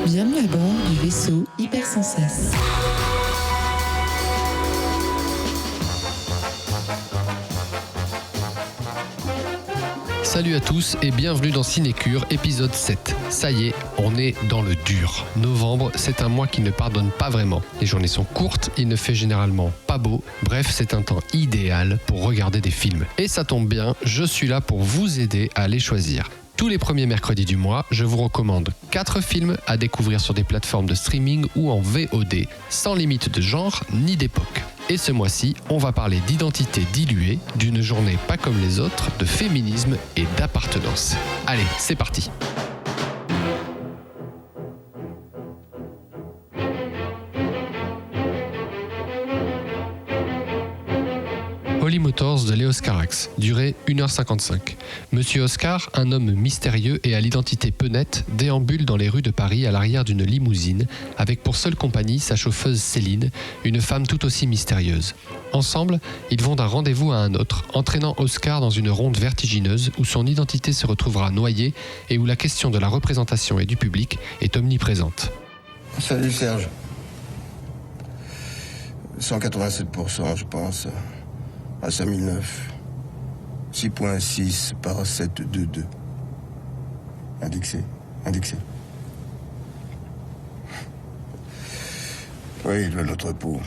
Bienvenue à bord du vaisseau Hypersensas. Salut à tous et bienvenue dans Cinécure, épisode 7. Ça y est, on est dans le dur. Novembre, c'est un mois qui ne pardonne pas vraiment. Les journées sont courtes, il ne fait généralement pas beau. Bref, c'est un temps idéal pour regarder des films. Et ça tombe bien, je suis là pour vous aider à les choisir. Tous les premiers mercredis du mois, je vous recommande 4 films à découvrir sur des plateformes de streaming ou en VOD, sans limite de genre ni d'époque. Et ce mois-ci, on va parler d'identité diluée, d'une journée pas comme les autres, de féminisme et d'appartenance. Allez, c'est parti! Holly Motors de Leos Carax, durée 1h55. Monsieur Oscar, un homme mystérieux et à l'identité peu nette, déambule dans les rues de Paris à l'arrière d'une limousine, avec pour seule compagnie sa chauffeuse Céline, une femme tout aussi mystérieuse. Ensemble, ils vont d'un rendez-vous à un autre, entraînant Oscar dans une ronde vertigineuse où son identité se retrouvera noyée et où la question de la représentation et du public est omniprésente. Salut Serge. 187%, je pense. À 5009. 6.6 par 722. Indexé. Oui, de notre peau.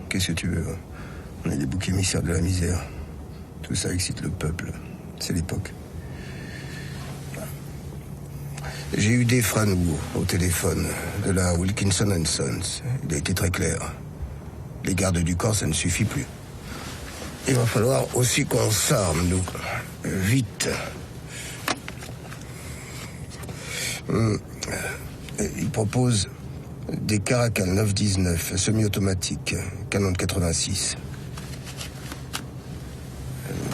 Qu'est-ce que tu veux? On est des boucs émissaires de la misère. Tout ça excite le peuple. C'est l'époque. J'ai eu des Franour au téléphone de la Wilkinson & Sons. Il a été très clair. Les gardes du corps, ça ne suffit plus. Il va falloir aussi qu'on s'arme, nous. Vite. Il propose des Caracal 919 semi-automatiques, canon de 86.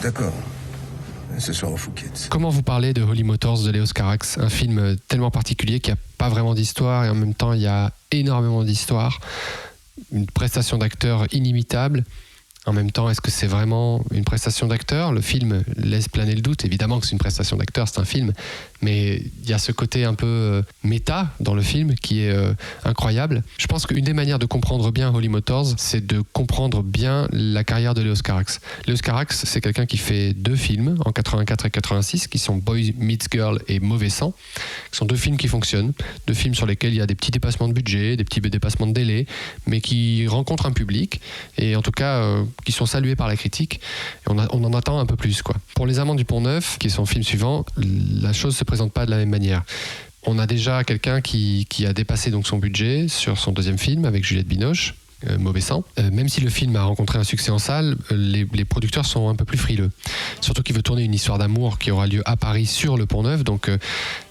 D'accord. Ce soir au Fouquet's. Comment vous parler de Holly Motors de Leos Carax, un film tellement particulier qu'il n'y a pas vraiment d'histoire et en même temps il y a énormément d'histoire, une prestation d'acteur inimitable. En même temps, est-ce que c'est vraiment une prestation d'acteur ? Le film laisse planer le doute. Évidemment que c'est une prestation d'acteur, c'est un film. Mais il y a ce côté un peu méta dans le film qui est incroyable. Je pense qu'une des manières de comprendre bien Holly Motors, c'est de comprendre bien la carrière de Leos Carax. Leos Carax, c'est quelqu'un qui fait 2 films, en 84 et 86, qui sont Boy Meets Girl et Mauvais Sang. Ce sont 2 films qui fonctionnent, 2 films sur lesquels il y a des petits dépassements de budget, des petits dépassements de délai, mais qui rencontrent un public, et en tout cas qui sont salués par la critique. Et on en attend un peu plus, quoi. Pour Les Amants du Pont-Neuf, qui est son film suivant, la chose se présente pas de la même manière. On a déjà quelqu'un qui a dépassé donc son budget sur son 2e film avec Juliette Binoche, Mauvais Sang. Même si le film a rencontré un succès en salle, les producteurs sont un peu plus frileux. Surtout qu'il veut tourner une histoire d'amour qui aura lieu à Paris sur le Pont-Neuf, donc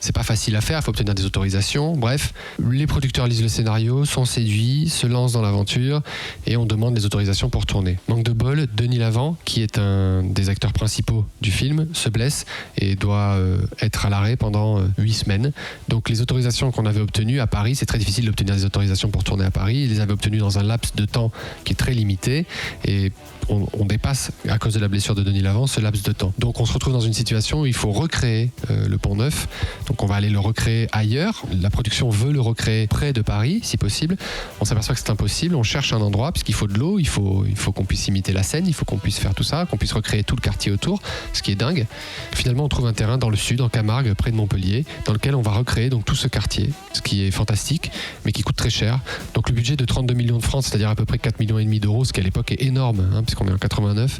c'est pas facile à faire, il faut obtenir des autorisations. Bref, les producteurs lisent le scénario, sont séduits, se lancent dans l'aventure et on demande des autorisations pour tourner. Manque de bol, Denis Lavant, qui est un des acteurs principaux du film, se blesse et doit être à l'arrêt pendant 8 semaines. Donc les autorisations qu'on avait obtenues à Paris, c'est très difficile d'obtenir des autorisations pour tourner à Paris. Ils les avaient obtenues dans un laps de temps qui est très limité et on dépasse, à cause de la blessure de Denis Lavant, ce laps de temps. Donc on se retrouve dans une situation où il faut recréer le Pont-Neuf. Donc on va aller le recréer ailleurs. La production veut le recréer près de Paris, si possible. On s'aperçoit que c'est impossible. On cherche un endroit, puisqu'il faut de l'eau, il faut qu'on puisse imiter la Seine, il faut qu'on puisse faire tout ça, qu'on puisse recréer tout le quartier autour, ce qui est dingue. Finalement, on trouve un terrain dans le sud, en Camargue, près de Montpellier, dans lequel on va recréer donc tout ce quartier, ce qui est fantastique, mais qui coûte très cher. Donc le budget de 32 millions de francs, c'est-à-dire à peu près 4,5 millions d'euros, ce qui à l'époque est énorme, puisqu'on est en 89,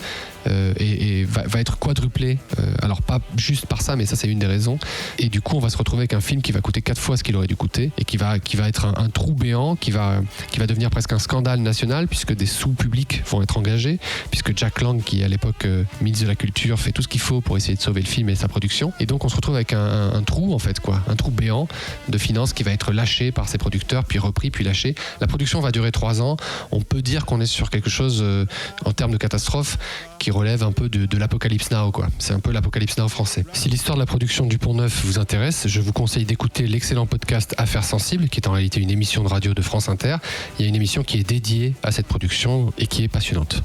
et va être quadruplé. Alors pas juste par ça, mais ça c'est une des raisons. Et du coup, on va se retrouver avec un film qui va coûter 4 fois ce qu'il aurait dû coûter, et qui va être un trou béant, qui va devenir presque un scandale national, puisque des sous publics vont être engagés, puisque Jack Lang, qui est à l'époque ministre de la Culture, fait tout ce qu'il faut pour essayer de sauver le film et sa production. Et donc on se retrouve avec un trou, en fait, quoi, un trou béant de finances qui va être lâché par ses producteurs, puis repris, puis lâché. La production va durer 3 ans. On peut dire qu'on est sur quelque chose en termes de catastrophe qui relève un peu de l'Apocalypse Now, quoi. C'est un peu l'Apocalypse Now français. Si l'histoire de la production du Pont-Neuf vous intéresse, je vous conseille d'écouter l'excellent podcast Affaires sensibles, qui est en réalité une émission de radio de France Inter. Il y a une émission qui est dédiée à cette production et qui est passionnante.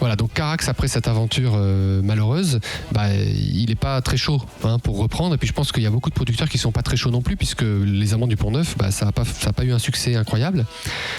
Voilà, donc Carax, après cette aventure malheureuse, il n'est pas très chaud pour reprendre. Et puis je pense qu'il y a beaucoup de producteurs qui ne sont pas très chauds non plus, puisque Les Amants du Pont-Neuf, ça n'a pas eu un succès incroyable.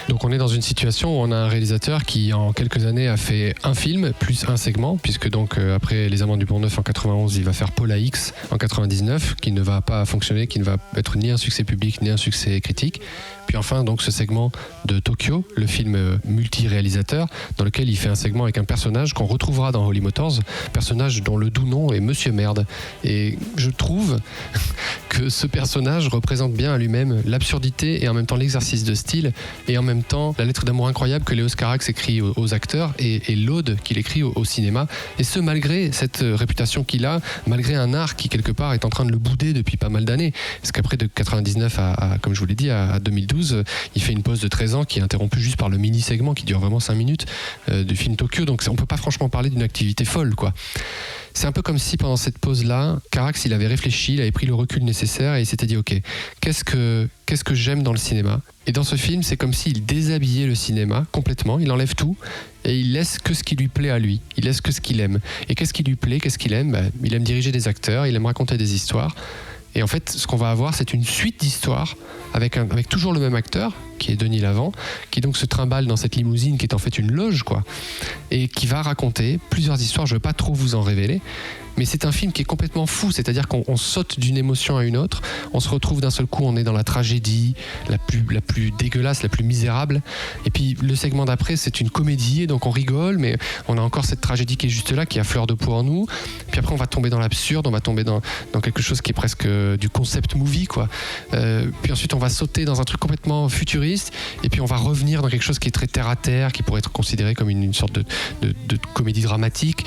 Donc on est dans une situation où on a un réalisateur qui, en quelques années, a fait un film, plus un segment, puisque donc après Les Amants du Pont-Neuf en 91, il va faire Paula X en 99, qui ne va pas fonctionner, qui ne va être ni un succès public, ni un succès critique. Puis enfin, donc, ce segment de Tokyo, le film multi-réalisateur, dans lequel il fait un segment avec un personnage qu'on retrouvera dans Holy Motors, personnage dont le doux nom est Monsieur Merde. Et je trouve que ce personnage représente bien à lui-même l'absurdité et en même temps l'exercice de style et en même temps la lettre d'amour incroyable que Léos Carax écrit aux acteurs et l'ode qu'il écrit au cinéma. Et ce, malgré cette réputation qu'il a, malgré un art qui, quelque part, est en train de le bouder depuis pas mal d'années. Parce qu'après, de 99 à comme je vous l'ai dit, à 2012, il fait une pause de 13 ans qui est interrompue juste par le mini-segment qui dure vraiment 5 minutes du film Tokyo. Donc on peut pas franchement parler d'une activité folle, quoi. C'est un peu comme si pendant cette pause-là, Carax, il avait réfléchi, il avait pris le recul nécessaire et il s'était dit ok, qu'est-ce que j'aime dans le cinéma ? Et dans ce film, c'est comme s'il déshabillait le cinéma complètement, il enlève tout et il laisse que ce qui lui plaît à lui, il laisse que ce qu'il aime. Et qu'est-ce qui lui plaît, qu'est-ce qu'il aime ? Il aime diriger des acteurs, il aime raconter des histoires. Et en fait, ce qu'on va avoir, c'est une suite d'histoires avec toujours le même acteur, qui est Denis Lavant, qui donc se trimballe dans cette limousine qui est en fait une loge, quoi, et qui va raconter plusieurs histoires. Je ne veux pas trop vous en révéler, mais c'est un film qui est complètement fou, c'est-à-dire qu'on saute d'une émotion à une autre, on se retrouve d'un seul coup, on est dans la tragédie la plus dégueulasse, la plus misérable, et puis le segment d'après, c'est une comédie, et donc on rigole, mais on a encore cette tragédie qui est juste là, qui est à fleur de peau en nous, puis après on va tomber dans l'absurde, on va tomber dans quelque chose qui est presque du concept movie, quoi. Puis ensuite on va sauter dans un truc complètement futuriste, et puis on va revenir dans quelque chose qui est très terre à terre, qui pourrait être considéré comme une sorte de comédie dramatique.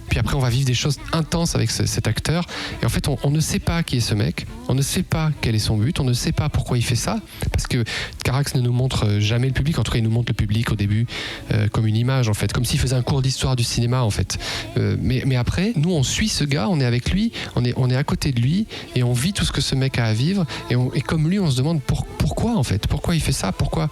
Puis après, on va vivre des choses intenses avec cet acteur. Et en fait, on ne sait pas qui est ce mec. On ne sait pas quel est son but. On ne sait pas pourquoi il fait ça. Parce que Carax ne nous montre jamais le public. En tout cas, il nous montre le public au début comme une image, en fait. Comme s'il faisait un cours d'histoire du cinéma, en fait. Mais après, nous, on suit ce gars. On est avec lui. On est à côté de lui. Et on vit tout ce que ce mec a à vivre. Et comme lui, on se demande pourquoi, en fait. Pourquoi il fait ça ? Pourquoi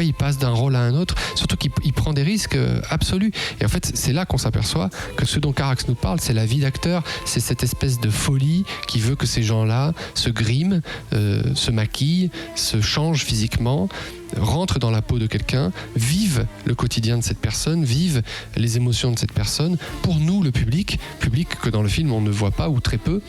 il passe d'un rôle à un autre ? Surtout qu'il prend des risques absolus. Et en fait, c'est là qu'on s'aperçoit que ce dont Carax nous parle, c'est la vie d'acteur, c'est cette espèce de folie qui veut que ces gens-là se griment, se maquillent, se changent physiquement, rentrent dans la peau de quelqu'un, vivent le quotidien de cette personne, vivent les émotions de cette personne. Pour nous, le public que dans le film on ne voit pas ou très peu,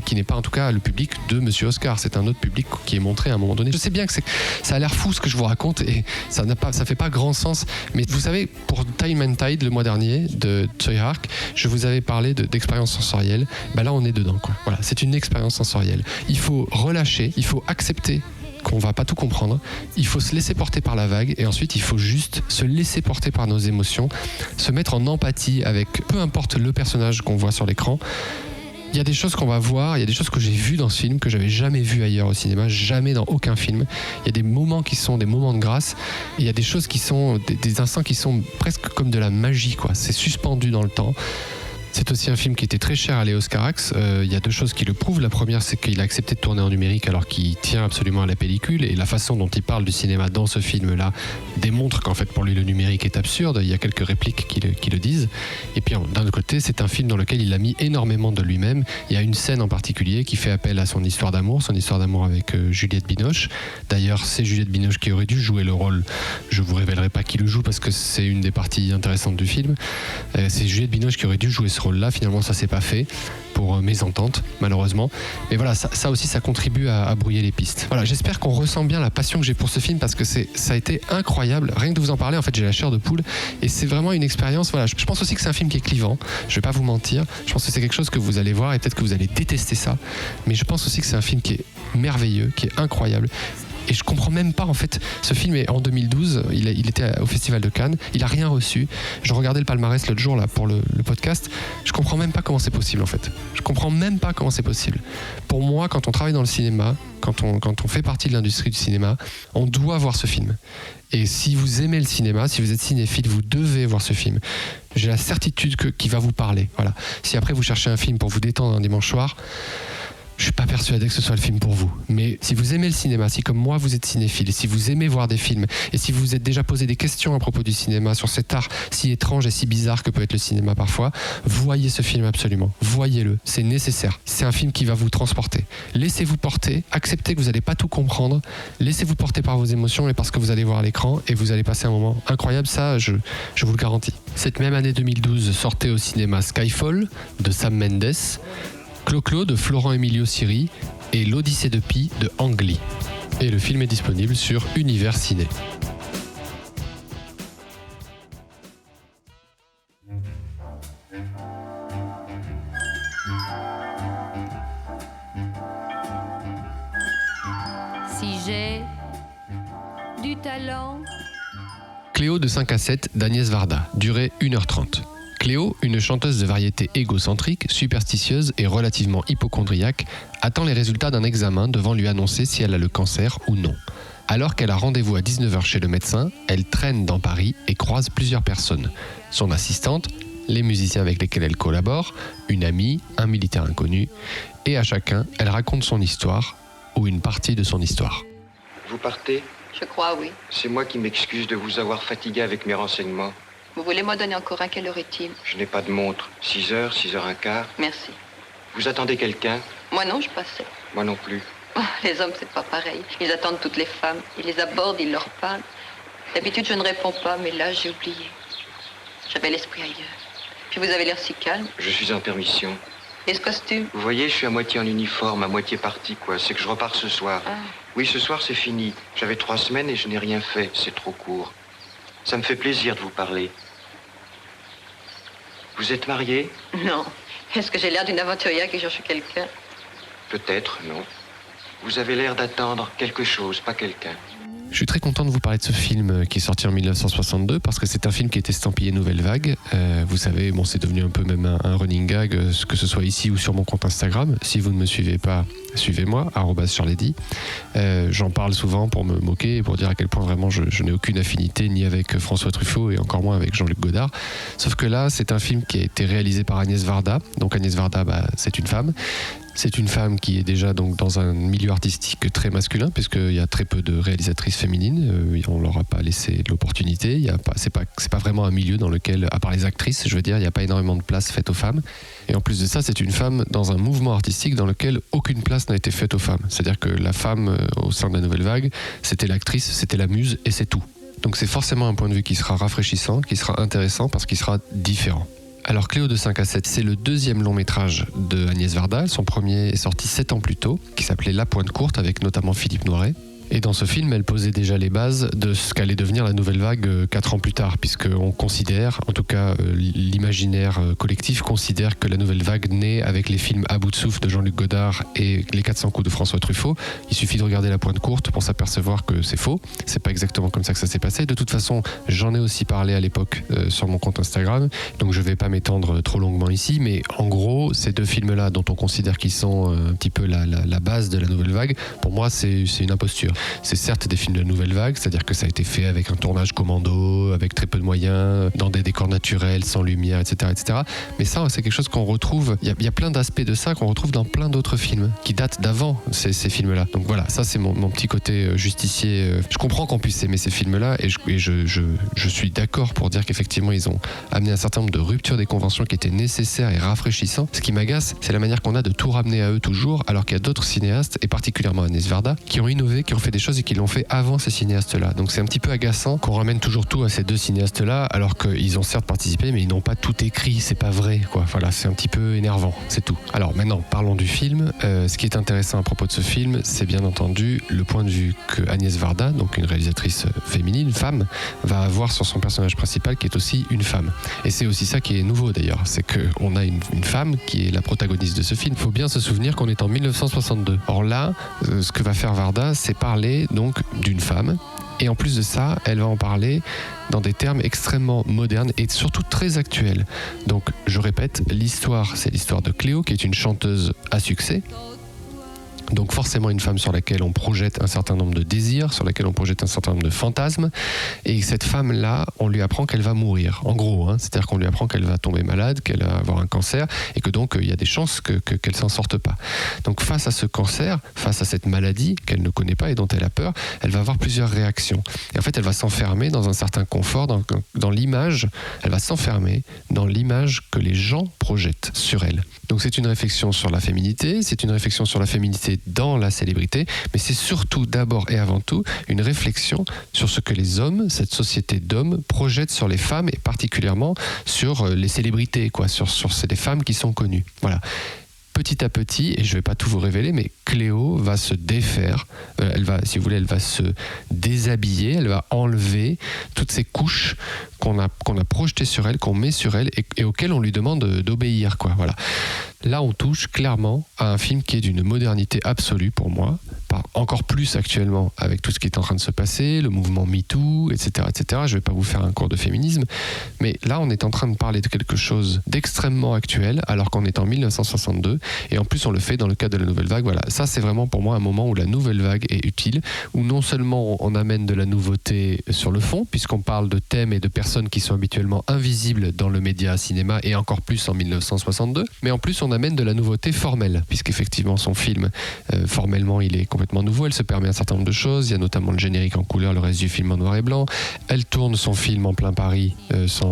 qui n'est pas en tout cas le public de Monsieur Oscar, c'est un autre public qui est montré à un moment donné. Je sais bien que ça a l'air fou ce que je vous raconte et ça fait pas grand sens, mais vous savez, pour Time and Tide le mois dernier de Tsui Hark, je vous avais parlé d'expérience sensorielle. Là on est dedans, quoi. Voilà, c'est une expérience sensorielle. Il faut relâcher, il faut accepter qu'on va pas tout comprendre, il faut se laisser porter par la vague et ensuite il faut juste se laisser porter par nos émotions, se mettre en empathie avec peu importe le personnage qu'on voit sur l'écran. Il y a des choses qu'on va voir, il y a des choses que j'ai vues dans ce film que j'avais jamais vues ailleurs au cinéma, jamais dans aucun film. Il y a des moments qui sont des moments de grâce et il y a des choses qui sont des instants qui sont presque comme de la magie, quoi. C'est suspendu dans le temps. C'est aussi un film qui était très cher à Léos Carax. Il y a deux choses qui le prouvent. La première, c'est qu'il a accepté de tourner en numérique alors qu'il tient absolument à la pellicule. Et la façon dont il parle du cinéma dans ce film-là démontre qu'en fait, pour lui, le numérique est absurde. Il y a quelques répliques qui le disent. Et puis, d'un autre côté, c'est un film dans lequel il a mis énormément de lui-même. Il y a une scène en particulier qui fait appel à son histoire d'amour avec Juliette Binoche. D'ailleurs, c'est Juliette Binoche qui aurait dû jouer le rôle. Je vous révélerai pas qui le joue parce que c'est une des parties intéressantes du film. C'est Juliette Binoche qui aurait dû jouer ce rôle-là. Finalement, ça s'est pas fait pour mésentente, malheureusement. Mais voilà, ça aussi, ça contribue à brouiller les pistes. Voilà, j'espère qu'on ressent bien la passion que j'ai pour ce film parce que ça a été incroyable. Rien que de vous en parler, en fait, j'ai la chair de poule. Et c'est vraiment une expérience. Voilà, je pense aussi que c'est un film qui est clivant. Je vais pas vous mentir. Je pense que c'est quelque chose que vous allez voir et peut-être que vous allez détester ça. Mais je pense aussi que c'est un film qui est merveilleux, qui est incroyable. Et je comprends même pas, en fait, ce film est en 2012, il était au Festival de Cannes, il a rien reçu. Je regardais le palmarès l'autre jour là pour le podcast, je comprends même pas comment c'est possible, en fait. Je comprends même pas comment c'est possible. Pour moi, quand on travaille dans le cinéma, quand on fait partie de l'industrie du cinéma, on doit voir ce film. Et si vous aimez le cinéma, si vous êtes cinéphile, vous devez voir ce film. J'ai la certitude qu'il va vous parler. Voilà. Si après vous cherchez un film pour vous détendre un dimanche soir, Je suis pas persuadé que ce soit le film pour vous. Mais si vous aimez le cinéma, si comme moi vous êtes cinéphile, si vous aimez voir des films, et si vous vous êtes déjà posé des questions à propos du cinéma, sur cet art si étrange et si bizarre que peut être le cinéma parfois, voyez ce film absolument. Voyez-le, c'est nécessaire. C'est un film qui va vous transporter. Laissez-vous porter, acceptez que vous n'allez pas tout comprendre, laissez-vous porter par vos émotions et par ce que vous allez voir à l'écran, et vous allez passer un moment incroyable, ça je vous le garantis. Cette même année 2012 sortait au cinéma Skyfall de Sam Mendes, Clo-Clo de Florent Emilio Siri et L'Odyssée de Pi de Ang Lee. Et le film est disponible sur Univers Ciné. Si j'ai du talent. Cléo de 5 à 7 d'Agnès Varda, durée 1h30. Cléo, une chanteuse de variété égocentrique, superstitieuse et relativement hypocondriaque, attend les résultats d'un examen devant lui annoncer si elle a le cancer ou non. Alors qu'elle a rendez-vous à 19h chez le médecin, elle traîne dans Paris et croise plusieurs personnes. Son assistante, les musiciens avec lesquels elle collabore, une amie, un militaire inconnu, et à chacun, elle raconte son histoire, ou une partie de son histoire. Vous partez ? Je crois, oui. C'est moi qui m'excuse de vous avoir fatigué avec mes renseignements. Vous voulez m'en donner encore un? Quelle heure est-il? Je n'ai pas de montre. 6h, 6h15. Merci. Vous attendez quelqu'un? Moi non, je passais. Moi non plus. Oh, les hommes, c'est pas pareil. Ils attendent toutes les femmes. Ils les abordent, ils leur parlent. D'habitude, je ne réponds pas, mais là, j'ai oublié. J'avais l'esprit ailleurs. Puis vous avez l'air si calme. Je suis en permission. Et ce costume? Vous voyez, je suis à moitié en uniforme, à moitié parti, quoi. C'est que je repars ce soir. Ah. Oui, ce soir, c'est fini. J'avais 3 semaines et je n'ai rien fait. C'est trop court. Ça me fait plaisir de vous parler. Vous êtes marié? Non. Est-ce que j'ai l'air d'une aventurière qui cherche quelqu'un? Peut-être, non. Vous avez l'air d'attendre quelque chose, pas quelqu'un. Je suis très content de vous parler de ce film qui est sorti en 1962 parce que c'est un film qui est estampillé Nouvelle Vague. Vous savez, bon, c'est devenu un peu même un running gag, que ce soit ici ou sur mon compte Instagram. Si vous ne me suivez pas, suivez-moi, @charledy. J'en parle souvent pour me moquer et pour dire à quel point vraiment je n'ai aucune affinité ni avec François Truffaut et encore moins avec Jean-Luc Godard. Sauf que là, c'est un film qui a été réalisé par Agnès Varda. Donc Agnès Varda, c'est une femme. C'est une femme qui est déjà donc dans un milieu artistique très masculin, puisqu'il y a très peu de réalisatrices féminines. On leur a pas laissé l'opportunité. C'est pas vraiment un milieu dans lequel, à part les actrices, je veux dire, il n'y a pas énormément de place faite aux femmes. Et en plus de ça, c'est une femme dans un mouvement artistique dans lequel aucune place n'a été faite aux femmes. C'est-à-dire que la femme au sein de la Nouvelle Vague, c'était l'actrice, c'était la muse et c'est tout. Donc c'est forcément un point de vue qui sera rafraîchissant, qui sera intéressant parce qu'il sera différent. Alors Cléo de 5 à 7, c'est le deuxième long métrage de Agnès Varda. Son premier est sorti 7 ans plus tôt, qui s'appelait La Pointe Courte, avec notamment Philippe Noiret. Et dans ce film, elle posait déjà les bases de ce qu'allait devenir la Nouvelle Vague 4 ans plus tard, puisqu'on considère, en tout cas l'imaginaire collectif considère que la Nouvelle Vague naît avec les films À bout de souffle de Jean-Luc Godard et Les 400 coups de François Truffaut. Il suffit de regarder La Pointe Courte pour s'apercevoir que c'est faux. C'est pas exactement comme ça que ça s'est passé. De toute façon, j'en ai aussi parlé à l'époque sur mon compte Instagram, donc je vais pas m'étendre trop longuement ici, mais en gros, ces deux films-là, dont on considère qu'ils sont un petit peu la base de la Nouvelle Vague, pour moi, c'est une imposture. C'est certes des films de la Nouvelle Vague, c'est-à-dire que ça a été fait avec un tournage commando, avec très peu de moyens, dans des décors naturels, sans lumière, etc. etc. Mais ça, c'est quelque chose qu'on retrouve, il y a plein d'aspects de ça qu'on retrouve dans plein d'autres films, qui datent d'avant ces films-là. Donc voilà, ça c'est mon petit côté justicier. Je comprends qu'on puisse aimer ces films-là, et je suis d'accord pour dire qu'effectivement, ils ont amené un certain nombre de ruptures des conventions qui étaient nécessaires et rafraîchissants. Ce qui m'agace, c'est la manière qu'on a de tout ramener à eux toujours, alors qu'il y a d'autres cinéastes, et particulièrement Agnès Varda, qui ont innové, qui ont fait des choses et qui l'ont fait avant ces cinéastes-là. Donc c'est un petit peu agaçant qu'on ramène toujours tout à ces deux cinéastes-là, alors qu'ils ont certes participé, mais ils n'ont pas tout écrit, c'est pas vrai, quoi. Voilà, c'est un petit peu énervant, c'est tout. Alors maintenant, parlons du film. Ce qui est intéressant à propos de ce film, c'est bien entendu le point de vue que Agnès Varda, donc une réalisatrice féminine, une femme, va avoir sur son personnage principal, qui est aussi une femme. Et c'est aussi ça qui est nouveau d'ailleurs, c'est qu'on a une femme qui est la protagoniste de ce film. Il faut bien se souvenir qu'on est en 1962. Or là, ce que va faire Varda, c'est parler donc d'une femme, et en plus de ça, elle va en parler dans des termes extrêmement modernes et surtout très actuels. Donc je répète, l'histoire, c'est l'histoire de Cléo, qui est une chanteuse à succès, Donc forcément une femme sur laquelle on projette un certain nombre de désirs, sur laquelle on projette un certain nombre de fantasmes. Et cette femme-là, on lui apprend qu'elle va mourir. En gros, c'est-à-dire qu'on lui apprend qu'elle va tomber malade, qu'elle va avoir un cancer, et que donc il y a des chances qu'elle s'en sorte pas. Donc face à ce cancer, face à cette maladie qu'elle ne connaît pas et dont elle a peur, elle va avoir plusieurs réactions. Et en fait, elle va s'enfermer dans un certain confort, dans l'image. Elle va s'enfermer dans l'image que les gens projettent sur elle. Donc c'est une réflexion sur la féminité, c'est une réflexion sur la féminité dans la célébrité, mais c'est surtout d'abord et avant tout une réflexion sur ce que les hommes, cette société d'hommes, projettent sur les femmes et particulièrement sur les célébrités, sur les femmes qui sont connues. Voilà. Petit à petit, et je ne vais pas tout vous révéler, mais Cléo va se défaire, elle va se déshabiller, elle va enlever toutes ces couches qu'on a projetées sur elle, qu'on met sur elle et auxquelles on lui demande d'obéir. Voilà. Là, on touche clairement à un film qui est d'une modernité absolue pour moi, encore plus actuellement avec tout ce qui est en train de se passer, le mouvement MeToo, etc., etc. Je ne vais pas vous faire un cours de féminisme, mais là, on est en train de parler de quelque chose d'extrêmement actuel, alors qu'on est en 1962, et en plus, on le fait dans le cadre de la nouvelle vague. Voilà, ça, c'est vraiment pour moi un moment où la nouvelle vague est utile, où non seulement on amène de la nouveauté sur le fond, puisqu'on parle de thèmes et de personnes qui sont habituellement invisibles dans le média cinéma, et encore plus en 1962, mais en plus, on amène de la nouveauté formelle, puisqu'effectivement, son film, formellement, il est complètement nouveau. Elle se permet un certain nombre de choses. Il y a notamment le générique en couleur, le reste du film en noir et blanc. Elle tourne son film en plein Paris,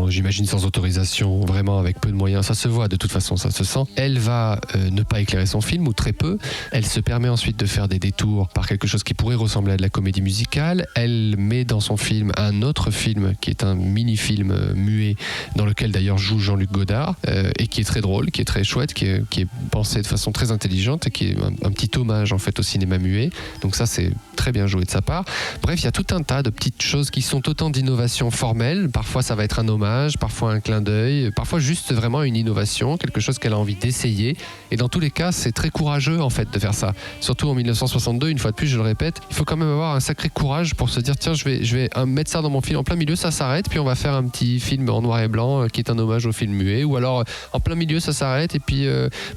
j'imagine sans autorisation, vraiment avec peu de moyens. Ça se voit, de toute façon, ça se sent. Elle va ne pas éclairer son film, ou très peu. Elle se permet ensuite de faire des détours par quelque chose qui pourrait ressembler à de la comédie musicale. Elle met dans son film un autre film qui est un mini-film muet, dans lequel d'ailleurs joue Jean-Luc Godard, et qui est très drôle, qui est très chouette, qui est pensé de façon très intelligente et qui est un petit hommage en fait au cinéma muet. Donc ça, c'est très bien joué de sa part. Bref, il y a tout un tas de petites choses qui sont autant d'innovations formelles. Parfois, ça va être un hommage, parfois un clin d'œil, parfois juste vraiment une innovation, quelque chose qu'elle a envie d'essayer. Et dans tous les cas, c'est très courageux en fait de faire ça. Surtout en 1962, une fois de plus, je le répète, il faut quand même avoir un sacré courage pour se dire tiens, je vais mettre ça dans mon film en plein milieu, ça s'arrête, puis on va faire un petit film en noir et blanc qui est un hommage au film muet. Ou alors en plein milieu, ça s'arrête et puis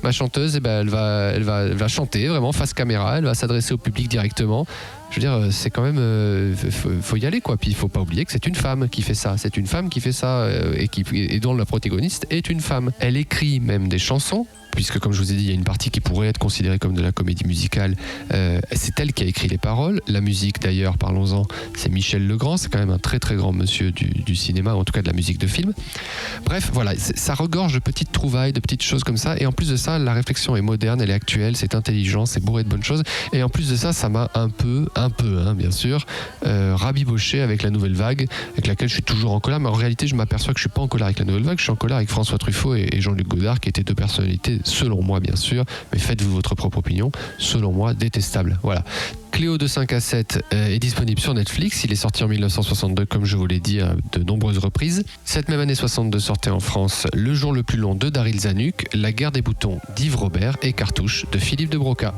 ma chanteuse, elle va chanter vraiment face caméra, elle va s'adresser au public directement. Je veux dire, c'est quand même, faut y aller quoi. Puis il faut pas oublier que c'est une femme qui fait ça. C'est une femme qui fait ça et dont la protagoniste est une femme. Elle écrit même des chansons. Puisque comme je vous ai dit, il y a une partie qui pourrait être considérée comme de la comédie musicale. C'est elle qui a écrit les paroles. La musique d'ailleurs, parlons-en, c'est Michel Legrand. C'est quand même un très très grand monsieur du cinéma, en tout cas de la musique de film. Bref, voilà, ça regorge de petites trouvailles, de petites choses comme ça. Et en plus de ça, la réflexion est moderne, elle est actuelle, c'est intelligent, c'est bourré de bonnes choses. Et en plus de ça, ça m'a un peu, bien sûr, rabiboché avec la nouvelle vague, avec laquelle je suis toujours en colère. Mais en réalité, je m'aperçois que je suis pas en colère avec la nouvelle vague, je suis en colère avec François Truffaut et Jean-Luc Godard, qui étaient deux personnalités, selon moi bien sûr, mais faites-vous votre propre opinion, selon moi détestables. Voilà. Cléo de 5 à 7 est disponible sur Netflix. Il est sorti en 1962, comme je vous l'ai dit, à de nombreuses reprises. Cette même année 62 sortait en France Le jour le plus long de Daryl Zanuck, La guerre des boutons d'Yves Robert et Cartouche de Philippe de Broca.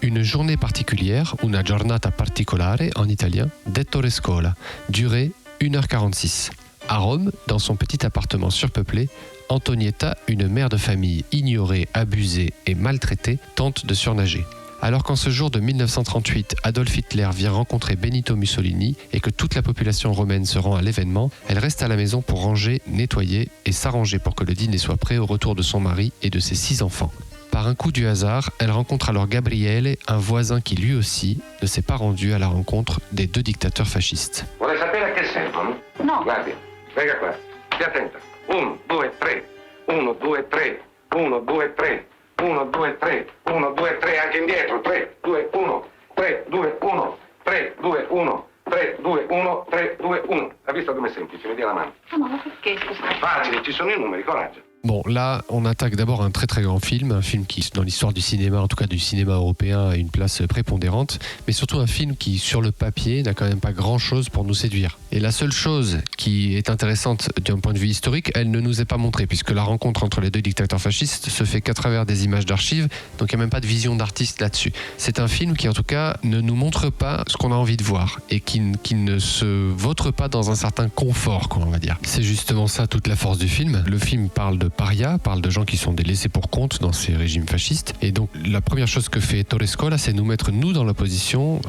Une journée particulière, una giornata particolare en italien, d'Ettore Scola, durée 1h46. À Rome, dans son petit appartement surpeuplé, Antonietta, une mère de famille ignorée, abusée et maltraitée, tente de surnager. Alors qu'en ce jour de 1938, Adolf Hitler vient rencontrer Benito Mussolini et que toute la population romaine se rend à l'événement, elle reste à la maison pour ranger, nettoyer et s'arranger pour que le dîner soit prêt au retour de son mari et de ses 6 enfants. Par un coup du hasard, elle rencontre alors Gabriele, un voisin qui lui aussi ne s'est pas rendu à la rencontre des deux dictateurs fascistes. Vuole sapere a che servono? No. Guardi, venga qua, stia attenta. 1, 2, 3, 1, 2, 3, 1, 2, 3, 1, 2, 3, 1, 2, 3, anche indietro, 3, 2, 1, 3, 2, 1, 3, 2, 1, 3, 2, 1, 3, 2, 1. La vista com'è semplice, vedi la mano. No, ma perché, scusa? Facile, ci sono i numeri, coraggio. Bon, là, on attaque d'abord un très très grand film, un film qui, dans l'histoire du cinéma, en tout cas du cinéma européen, a une place prépondérante, mais surtout un film qui, sur le papier, n'a quand même pas grand-chose pour nous séduire. Et la seule chose qui est intéressante d'un point de vue historique, elle ne nous est pas montrée, puisque la rencontre entre les deux dictateurs fascistes se fait qu'à travers des images d'archives, donc il n'y a même pas de vision d'artiste là-dessus. C'est un film qui, en tout cas, ne nous montre pas ce qu'on a envie de voir, et qui ne se vautre pas dans un certain confort, quoi, on va dire. C'est justement ça toute la force du film. Le film parle de parias, parle de gens qui sont des laissés pour compte dans ces régimes fascistes. Et donc la première chose que fait Ettore Scola, c'est nous mettre nous dans la position,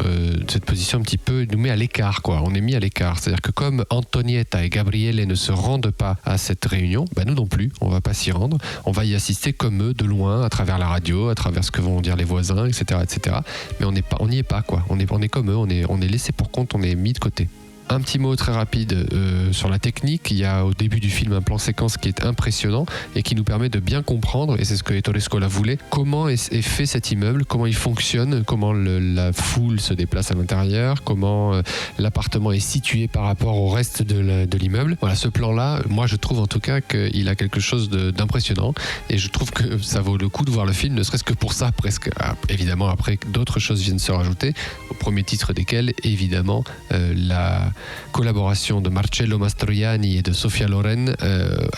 cette position un petit peu nous met à l'écart, quoi. On est mis à l'écart. C'est-à-dire que comme Antonietta et Gabriele ne se rendent pas à cette réunion, bah nous non plus, on va pas s'y rendre. On va y assister comme eux, de loin, à travers la radio, à travers ce que vont dire les voisins, etc., etc. Mais on n'y est pas, quoi. On est comme eux, on est laissé pour compte, on est mis de côté. Un petit mot très rapide sur la technique. Il y a au début du film un plan séquence qui est impressionnant et qui nous permet de bien comprendre, et c'est ce que Ettore Scola voulait, comment est fait cet immeuble, comment il fonctionne, comment la foule se déplace à l'intérieur, comment l'appartement est situé par rapport au reste de l'immeuble. Voilà, ce plan-là, moi je trouve en tout cas qu'il a quelque chose d'impressionnant, et je trouve que ça vaut le coup de voir le film, ne serait-ce que pour ça, presque. Évidemment, après, d'autres choses viennent se rajouter, au premier titre desquels, évidemment, la collaboration de Marcello Mastroianni et de Sophia Loren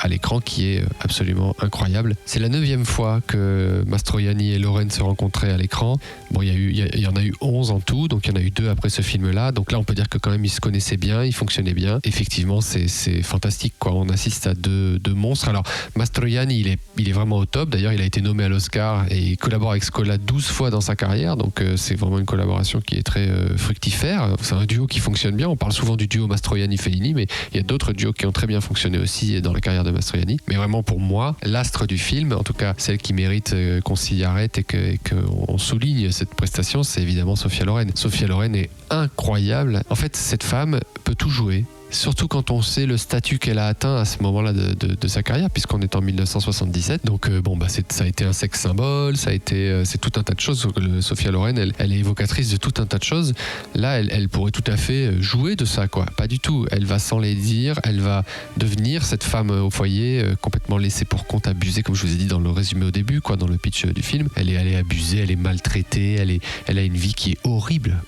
à l'écran qui est absolument incroyable. C'est la 9e fois que Mastroianni et Loren se rencontraient à l'écran. Bon, il y en a eu 11 en tout, donc il y en a eu 2 après ce film-là. Donc là, on peut dire que quand même, ils se connaissaient bien, ils fonctionnaient bien. Effectivement, c'est fantastique, quoi. On assiste à deux monstres. Alors, Mastroianni, il est vraiment au top. D'ailleurs, il a été nommé à l'Oscar et il collabore avec Scola 12 fois dans sa carrière. Donc, c'est vraiment une collaboration qui est très fructifère. C'est un duo qui fonctionne bien. On parle souvent du duo Mastroianni-Fellini, mais il y a d'autres duos qui ont très bien fonctionné aussi dans la carrière de Mastroianni. Mais vraiment, pour moi, l'astre du film, en tout cas celle qui mérite qu'on s'y arrête et qu'on souligne cette prestation, c'est évidemment Sophia Loren. Sophia Loren est incroyable. En fait, cette femme peut tout jouer. Surtout quand on sait le statut qu'elle a atteint à ce moment-là de sa carrière, puisqu'on est en 1977. Donc ça a été un sexe symbole, c'est tout un tas de choses. Sophia Loren, elle est évocatrice de tout un tas de choses. Là, elle pourrait tout à fait jouer de ça, quoi. Pas du tout. Elle va s'enlaidir, elle va devenir cette femme au foyer complètement laissée pour compte, abusée, comme je vous ai dit dans le résumé au début, quoi, dans le pitch du film. Elle est abusée, elle est maltraitée, elle a une vie qui est horrible.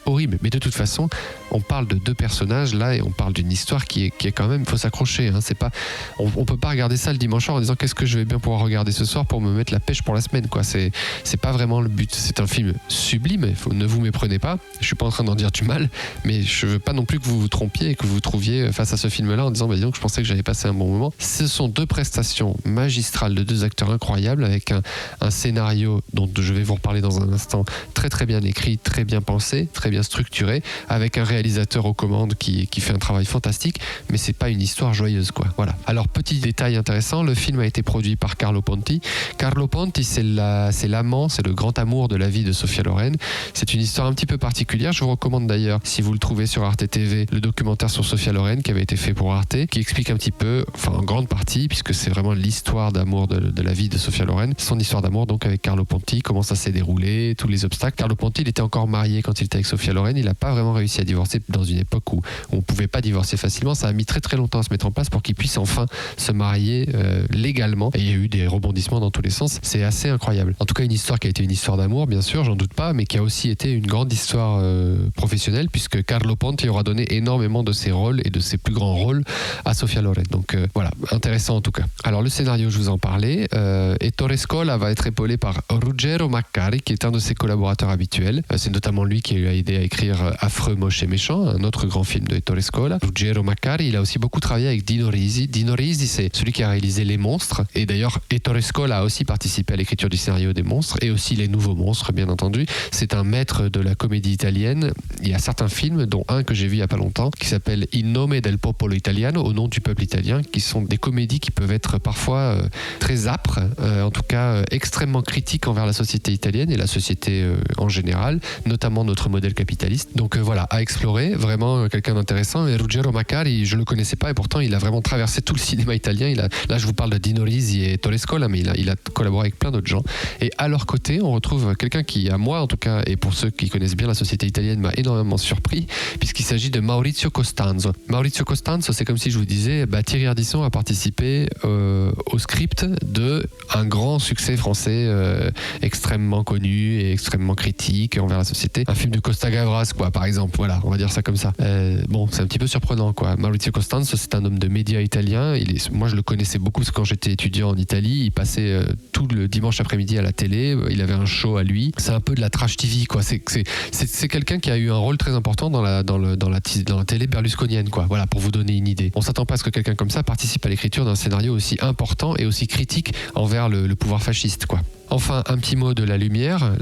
Mais de toute façon, on parle de 2 personnages là et on parle d'une histoire qui est quand même, il faut s'accrocher, hein. C'est pas, on peut pas regarder ça le dimanche soir en disant qu'est-ce que je vais bien pouvoir regarder ce soir pour me mettre la pêche pour la semaine, quoi. C'est pas vraiment le but. C'est un film sublime, ne vous méprenez pas, je suis pas en train d'en dire du mal, mais je veux pas non plus que vous vous trompiez et que vous vous trouviez face à ce film-là en disant bah dis donc, je pensais que j'avais passé un bon moment. Ce sont 2 prestations magistrales de 2 acteurs incroyables avec un scénario dont je vais vous reparler dans un instant, très très bien écrit, très bien pensé, très bien structuré, avec un réalisateur aux commandes qui fait un travail fantastique, mais c'est pas une histoire joyeuse, quoi. Voilà. Alors, petit détail intéressant, le film a été produit par Carlo Ponti. Carlo Ponti, c'est l'amant, c'est le grand amour de la vie de Sophia Loren. C'est une histoire un petit peu particulière. Je vous recommande d'ailleurs, si vous le trouvez sur Arte TV, le documentaire sur Sophia Loren qui avait été fait pour Arte, qui explique un petit peu, enfin en grande partie, puisque c'est vraiment l'histoire d'amour de la vie de Sophia Loren, son histoire d'amour donc avec Carlo Ponti, comment ça s'est déroulé, tous les obstacles. Carlo Ponti, il était encore marié quand il était avec Sophia Loren. Il n'a pas vraiment réussi à divorcer dans une époque où on ne pouvait pas divorcer facilement. Ça a mis très très longtemps à se mettre en place pour qu'il puisse enfin se marier légalement, et il y a eu des rebondissements dans tous les sens. C'est assez incroyable. En tout cas, une histoire qui a été une histoire d'amour, bien sûr, j'en doute pas, mais qui a aussi été une grande histoire professionnelle, puisque Carlo Ponti aura donné énormément de ses rôles et de ses plus grands rôles à Sophia Loren. Donc voilà, intéressant en tout cas. Alors le scénario, je vous en parlais, Ettore Scola va être épaulé par Ruggero Maccari, qui est un de ses collaborateurs habituels. C'est notamment lui qui lui a aidé à écrire Affreux, moche et méchant, un autre grand film de Ettore Scola. Ruggero Maccari, il a aussi beaucoup travaillé avec Dino Risi. Dino Risi, c'est celui qui a réalisé Les Monstres, et d'ailleurs Ettore Scola a aussi participé à l'écriture du scénario des Monstres, et aussi Les Nouveaux Monstres, bien entendu. C'est un maître de la comédie italienne. Il y a certains films, dont un que j'ai vu il y a pas longtemps, qui s'appelle In nome del popolo italiano, au nom du peuple italien, qui sont des comédies qui peuvent être parfois très âpres, en tout cas extrêmement critiques envers la société italienne et la société en général, notamment notre modèle capitaliste. Donc voilà, à explorer, vraiment quelqu'un d'intéressant intéressant. Et Ruggero Macari, je le connaissais pas et pourtant il a vraiment traversé tout le cinéma italien. Là, je vous parle de Dino Risi et Ettore Scola, mais il a collaboré avec plein d'autres gens. Et à leur côté, on retrouve quelqu'un qui, à moi en tout cas, et pour ceux qui connaissent bien la société italienne, m'a énormément surpris, puisqu'il s'agit de Maurizio Costanzo. Maurizio Costanzo, c'est comme si je vous disais, Thierry Ardisson a participé au script de un grand succès français extrêmement connu et extrêmement critique envers la société. Un film de Costa Gavras, quoi, par exemple. Voilà, on va dire ça comme ça. Bon, c'est un petit peu surprenant, quoi. Maurizio Costanzo, c'est un homme de médias italien. Moi, je le connaissais beaucoup parce que quand j'étais étudiant en Italie, il passait tout le dimanche après-midi à la télé. Il avait un show à lui. C'est un peu de la trash TV, quoi. C'est quelqu'un qui a eu un rôle très important dans la télé berlusconienne, quoi. Voilà, pour vous donner une idée. On s'attend pas à ce que quelqu'un comme ça participe à l'écriture d'un scénario aussi important et aussi critique envers le pouvoir fasciste, quoi. Enfin, un petit mot de la lumière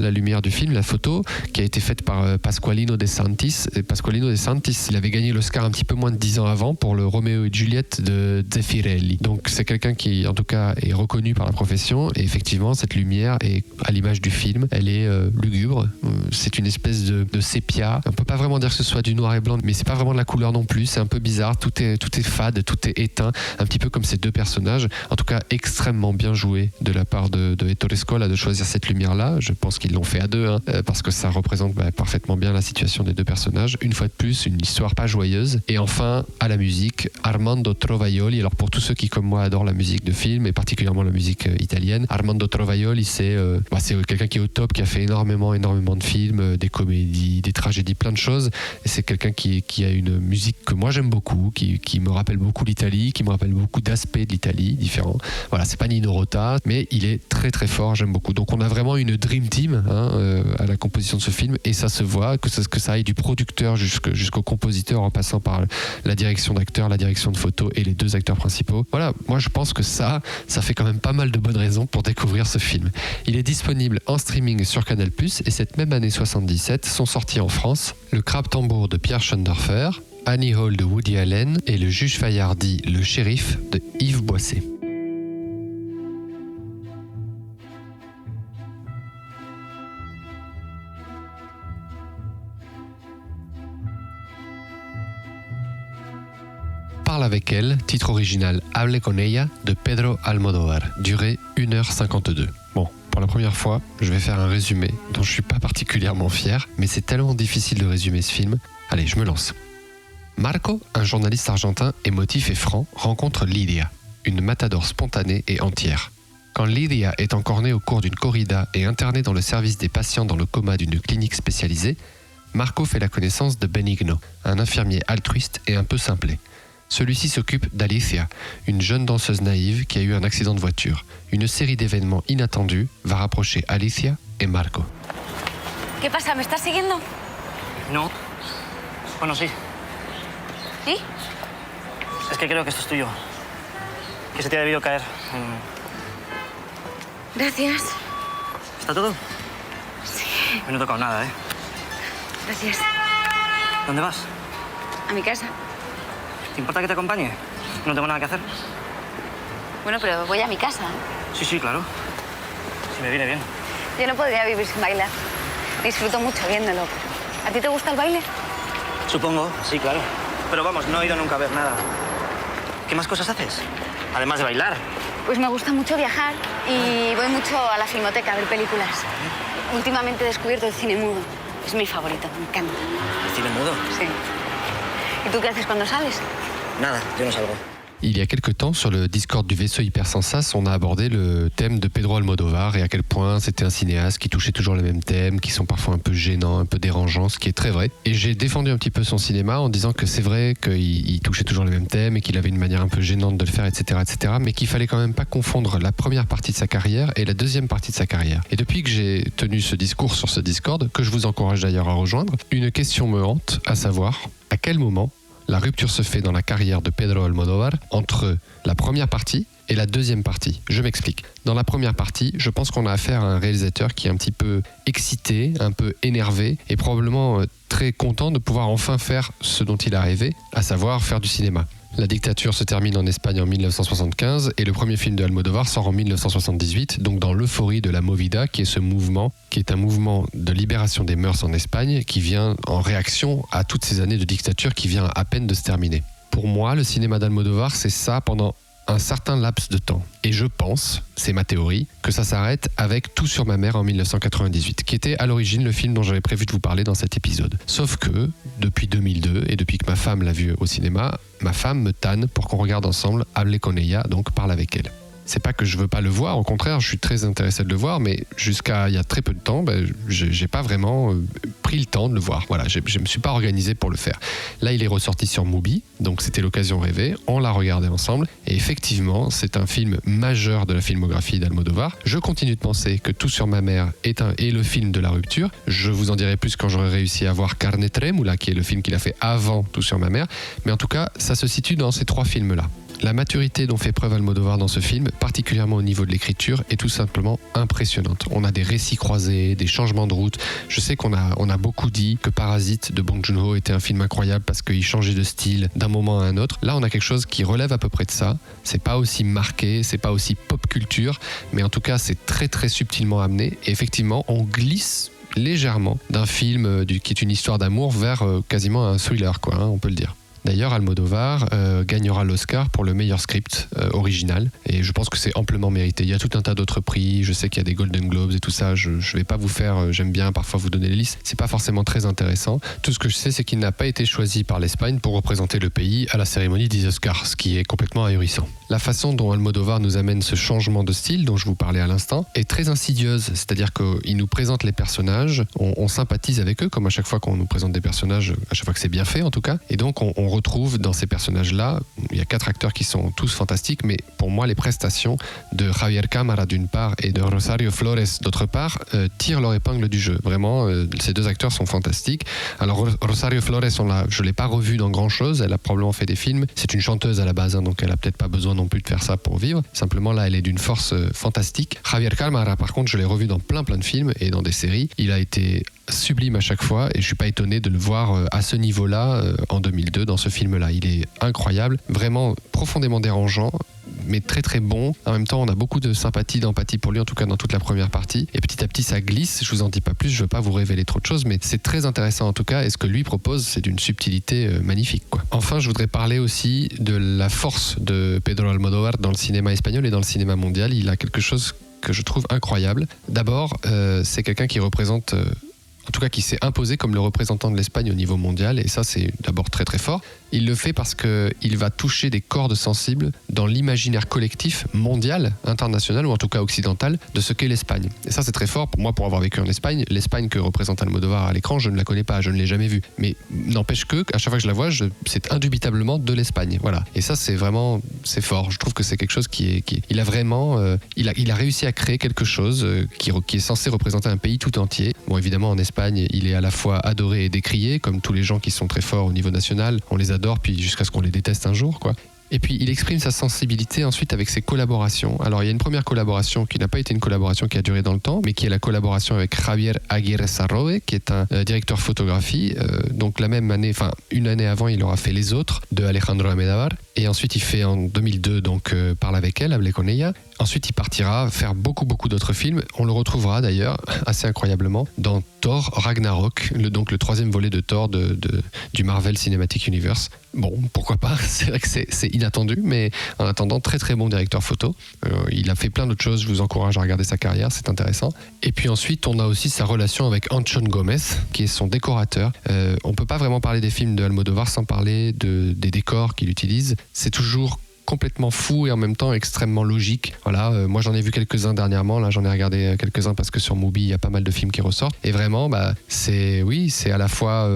du film, la photo, qui a été faite par Pasqualino De Santis. Et Pasqualino De Santis, il avait gagné l'Oscar un petit peu moins de 10 ans avant pour le Roméo et Juliette de Zeffirelli. Donc c'est quelqu'un qui, en tout cas, est reconnu par la profession. Et effectivement, cette lumière est à l'image du film. Elle est lugubre. C'est une espèce de sépia. On peut pas vraiment dire que ce soit du noir et blanc, mais c'est pas vraiment de la couleur non plus. C'est un peu bizarre. Tout est fade, tout est éteint. Un petit peu comme ces deux personnages. En tout cas, extrêmement bien joué de la part de Ettore Scola de choisir cette lumière-là. Je pense qu'ils l'ont fait à deux, parce que ça représente parfaitement bien la situation des deux personnages. Une fois de plus, une histoire pas joyeuse. Et enfin, à la musique, Armando Trovaioli. Alors pour tous ceux qui, comme moi, adorent la musique de film, et particulièrement la musique italienne, Armando Trovaioli, c'est quelqu'un qui est au top, qui a fait énormément de films, des comédies, des tragédies, plein de choses. Et c'est quelqu'un qui a une musique que moi j'aime beaucoup, qui me rappelle beaucoup l'Italie, qui me rappelle beaucoup d'aspects de l'Italie différents. Voilà, c'est pas Nino Rota, mais il est très très fort, j'aime beaucoup. Donc on a vraiment une dream team à la composition de ce film, et ça se voit, que ça aille du producteur jusqu'au compositeur, en passant par la direction d'acteur, la direction de photo et les deux acteurs principaux. Voilà, moi je pense que ça fait quand même pas mal de bonnes raisons pour découvrir ce film. Il est disponible en streaming sur Canal+, et cette même année 77 sont sortis en France Le Crabe Tambour de Pierre Schoendorfer, Annie Hall de Woody Allen et Le Juge Fayard dit Le Shérif de Yves Boisset. Parle avec elle, titre original Hable con ella de Pedro Almodóvar, durée 1h52. Bon, pour la première fois, je vais faire un résumé dont je suis pas particulièrement fier, mais c'est tellement difficile de résumer ce film. Allez, je me lance. Marco, un journaliste argentin émotif et franc, rencontre Lydia, une matador spontanée et entière. Quand Lydia est encore née au cours d'une corrida et internée dans le service des patients dans le coma d'une clinique spécialisée, Marco fait la connaissance de Benigno, un infirmier altruiste et un peu simplé. Celui-ci s'occupe d'Alicia, une jeune danseuse naïve qui a eu un accident de voiture. Une série d'événements inattendus va rapprocher Alicia et Marco. ¿Qué pasa? ¿Me estás siguiendo? No. Bueno, sí. ¿Sí? Es que creo que esto es tuyo. Que se te ha debido caer. Gracias. ¿Está todo? Sí. Hoy no he tocado nada, ¿eh? Gracias. ¿Dónde vas? A mi casa. ¿Te importa que te acompañe? No tengo nada que hacer. Bueno, pero voy a mi casa. Sí, sí, claro. Si me viene bien. Yo no podría vivir sin bailar. Disfruto mucho viéndolo. ¿A ti te gusta el baile? Supongo, sí, claro. Pero vamos, no he ido nunca a ver nada. ¿Qué más cosas haces? Además de bailar. Pues me gusta mucho viajar y voy mucho a la filmoteca a ver películas. Últimamente he descubierto el cine mudo. Es mi favorito, me encanta. ¿El cine mudo? Sí. ¿Y tú qué haces cuando sales? Nada, yo no salgo. Il y a quelque temps, sur le Discord du vaisseau Hypersensas, on a abordé le thème de Pedro Almodóvar et à quel point c'était un cinéaste qui touchait toujours les mêmes thèmes, qui sont parfois un peu gênants, un peu dérangeants, ce qui est très vrai. Et j'ai défendu un petit peu son cinéma en disant que c'est vrai qu'il touchait toujours les mêmes thèmes et qu'il avait une manière un peu gênante de le faire, etc., mais qu'il fallait quand même pas confondre la première partie de sa carrière et la deuxième partie de sa carrière. Et depuis que j'ai tenu ce discours sur ce Discord, que je vous encourage d'ailleurs à rejoindre, une question me hante, à savoir, à quel moment la rupture se fait dans la carrière de Pedro Almodóvar entre la première partie et la deuxième partie. Je m'explique. Dans la première partie, je pense qu'on a affaire à un réalisateur qui est un petit peu excité, un peu énervé et probablement très content de pouvoir enfin faire ce dont il a rêvé, à savoir faire du cinéma. La dictature se termine en Espagne en 1975 et le premier film de Almodóvar sort en 1978, donc dans l'euphorie de la Movida, qui est ce mouvement, qui est un mouvement de libération des mœurs en Espagne, qui vient en réaction à toutes ces années de dictature qui vient à peine de se terminer. Pour moi, le cinéma d'Almodóvar, c'est ça pendant un certain laps de temps. Et je pense, c'est ma théorie, que ça s'arrête avec Tout sur ma mère en 1998, qui était à l'origine le film dont j'avais prévu de vous parler dans cet épisode. Sauf que, depuis 2002, et depuis que ma femme l'a vu au cinéma, ma femme me tanne pour qu'on regarde ensemble Hable con ella, donc Parle avec elle. C'est pas que je veux pas le voir, au contraire, je suis très intéressé de le voir, mais jusqu'à il y a très peu de temps, j'ai pas vraiment pris le temps de le voir. Voilà, je me suis pas organisé pour le faire. Là, il est ressorti sur Mubi, donc c'était l'occasion rêvée. On l'a regardé ensemble, et effectivement, c'est un film majeur de la filmographie d'Almodóvar. Je continue de penser que Tout sur ma mère est le film de la rupture. Je vous en dirai plus quand j'aurai réussi à voir Carne Tremula, qui est le film qu'il a fait avant Tout sur ma mère. Mais en tout cas, ça se situe dans ces trois films-là. La maturité dont fait preuve Almodóvar dans ce film, particulièrement au niveau de l'écriture, est tout simplement impressionnante. On a des récits croisés, des changements de route. Je sais qu'on a beaucoup dit que Parasite de Bong Joon-ho était un film incroyable parce qu'il changeait de style d'un moment à un autre. Là, on a quelque chose qui relève à peu près de ça. C'est pas aussi marqué, c'est pas aussi pop culture, mais en tout cas, c'est très très subtilement amené. Et effectivement, on glisse légèrement d'un film qui est une histoire d'amour vers quasiment un thriller, quoi, on peut le dire. D'ailleurs, Almodóvar gagnera l'Oscar pour le meilleur script original et je pense que c'est amplement mérité. Il y a tout un tas d'autres prix, je sais qu'il y a des Golden Globes et tout ça, je vais pas vous faire, j'aime bien parfois vous donner les listes, c'est pas forcément très intéressant. Tout ce que je sais, c'est qu'il n'a pas été choisi par l'Espagne pour représenter le pays à la cérémonie des Oscars, ce qui est complètement ahurissant. La façon dont Almodóvar nous amène ce changement de style dont je vous parlais à l'instant est très insidieuse, c'est-à-dire qu'il nous présente les personnages, on sympathise avec eux, comme à chaque fois qu'on nous présente des personnages, à chaque fois que c'est bien fait en tout cas, et donc on retrouve dans ces personnages-là, il y a 4 acteurs qui sont tous fantastiques, mais pour moi les prestations de Javier Cámara d'une part et de Rosario Flores d'autre part tirent leur épingle du jeu. Vraiment, ces 2 acteurs sont fantastiques. Alors Rosario Flores, je ne l'ai pas revue dans grand-chose, elle a probablement fait des films, c'est une chanteuse à la base, donc elle n'a peut-être pas besoin non plus de faire ça pour vivre. Simplement là, elle est d'une force fantastique. Javier Cámara, par contre, je l'ai revu dans plein de films et dans des séries. Il a été sublime à chaque fois et je suis pas étonné de le voir à ce niveau-là en 2002 dans ce film-là. Il est incroyable, vraiment profondément dérangeant, mais très très bon. En même temps, on a beaucoup de sympathie, d'empathie pour lui, en tout cas dans toute la première partie. Et petit à petit, ça glisse. Je vous en dis pas plus, je veux pas vous révéler trop de choses, mais c'est très intéressant en tout cas. Et ce que lui propose, c'est d'une subtilité magnifique, quoi. Enfin, je voudrais parler aussi de la force de Pedro Almodóvar dans le cinéma espagnol et dans le cinéma mondial. Il a quelque chose que je trouve incroyable. D'abord, c'est quelqu'un qui représente... en tout cas qui s'est imposé comme le représentant de l'Espagne au niveau mondial, et ça c'est d'abord très très fort. Il le fait parce qu'il va toucher des cordes sensibles dans l'imaginaire collectif mondial, international ou en tout cas occidental de ce qu'est l'Espagne. Et ça c'est très fort pour moi pour avoir vécu en Espagne. L'Espagne que représente Almodóvar à l'écran, je ne la connais pas, je ne l'ai jamais vue. Mais n'empêche que, à chaque fois que je la vois, c'est indubitablement de l'Espagne. Voilà. Et ça c'est vraiment, c'est fort. Je trouve que c'est quelque chose il a vraiment, il a réussi à créer quelque chose qui est censé représenter un pays tout entier. Bon, évidemment en Espagne, il est à la fois adoré et décrié, comme tous les gens qui sont très forts au niveau national. On les adore, puis jusqu'à ce qu'on les déteste un jour, quoi. Et puis il exprime sa sensibilité ensuite avec ses collaborations. Alors il y a une première collaboration qui n'a pas été une collaboration qui a duré dans le temps, mais qui est la collaboration avec Javier Aguirre Sarrowe, qui est un directeur photographie. Donc la même année, enfin une année avant, il aura fait Les Autres de Alejandro Amenábar. Et ensuite il fait en 2002 donc Parle avec elle, Hable con ella. Ensuite il partira faire beaucoup d'autres films. On le retrouvera d'ailleurs assez incroyablement dans Thor Ragnarok, donc le 3e volet de Thor du Marvel Cinematic Universe. Bon, pourquoi pas, c'est vrai que c'est inattendu, mais en attendant, très très bon directeur photo. Il a fait plein d'autres choses, je vous encourage à regarder sa carrière, c'est intéressant. Et puis ensuite, on a aussi sa relation avec Anchón Gómez, qui est son décorateur. On peut pas vraiment parler des films de Almodóvar sans parler des décors qu'il utilise. C'est toujours complètement fou et en même temps extrêmement logique. Voilà, moi j'en ai vu quelques-uns dernièrement, là j'en ai regardé quelques-uns parce que sur Mubi il y a pas mal de films qui ressortent et vraiment c'est à la fois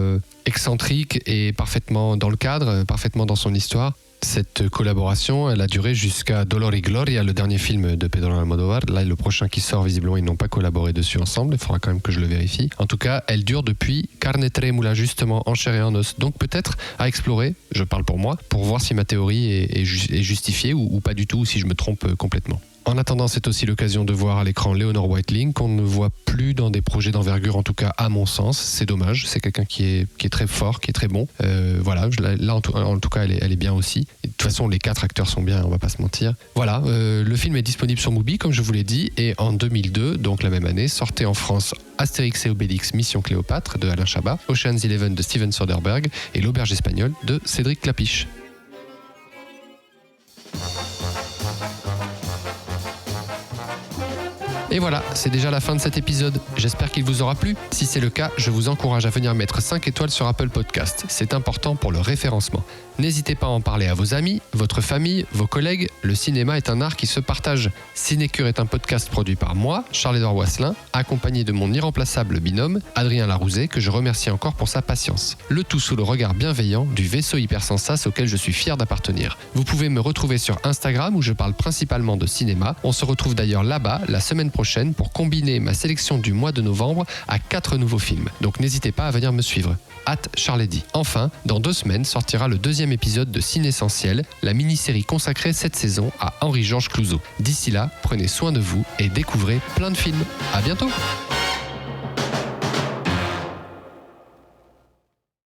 excentrique et parfaitement dans le cadre, parfaitement dans son histoire. Cette collaboration, elle a duré jusqu'à Dolor y Gloria, le dernier film de Pedro Almodóvar. Là, le prochain qui sort, visiblement, ils n'ont pas collaboré dessus ensemble. Il faudra quand même que je le vérifie. En tout cas, elle dure depuis Carne Tremula, justement, en chair et en os. Donc peut-être à explorer, je parle pour moi, pour voir si ma théorie est justifiée ou pas du tout, ou si je me trompe complètement. En attendant, c'est aussi l'occasion de voir à l'écran Léonore Whiteling, qu'on ne voit plus dans des projets d'envergure, en tout cas à mon sens. C'est dommage, c'est quelqu'un qui est très fort, qui est très bon. Voilà, là en tout cas, elle est bien aussi. Et de toute façon, les 4 acteurs sont bien, on va pas se mentir. Voilà, le film est disponible sur Mubi, comme je vous l'ai dit, et en 2002, donc la même année, sortait en France Astérix et Obélix Mission Cléopâtre de Alain Chabat, Ocean's 11 de Steven Soderbergh et L'Auberge espagnole de Cédric Klapisch. Et voilà, c'est déjà la fin de cet épisode. J'espère qu'il vous aura plu. Si c'est le cas, je vous encourage à venir mettre 5 étoiles sur Apple Podcast. C'est important pour le référencement. N'hésitez pas à en parler à vos amis, votre famille, vos collègues. Le cinéma est un art qui se partage. Cinécure est un podcast produit par moi, Charles-Édouard Wasselin, accompagné de mon irremplaçable binôme, Adrien Larouzet, que je remercie encore pour sa patience. Le tout sous le regard bienveillant du vaisseau Hypersensas auquel je suis fier d'appartenir. Vous pouvez me retrouver sur Instagram où je parle principalement de cinéma. On se retrouve d'ailleurs là-bas la semaine prochaine pour combiner ma sélection du mois de novembre à 4 nouveaux films. Donc n'hésitez pas à venir me suivre. @Charledy. Enfin, dans 2 semaines sortira le 2e épisode de Cinessentiel, la mini-série consacrée cette saison à Henri-Georges Clouzot. D'ici là, prenez soin de vous et découvrez plein de films. À bientôt!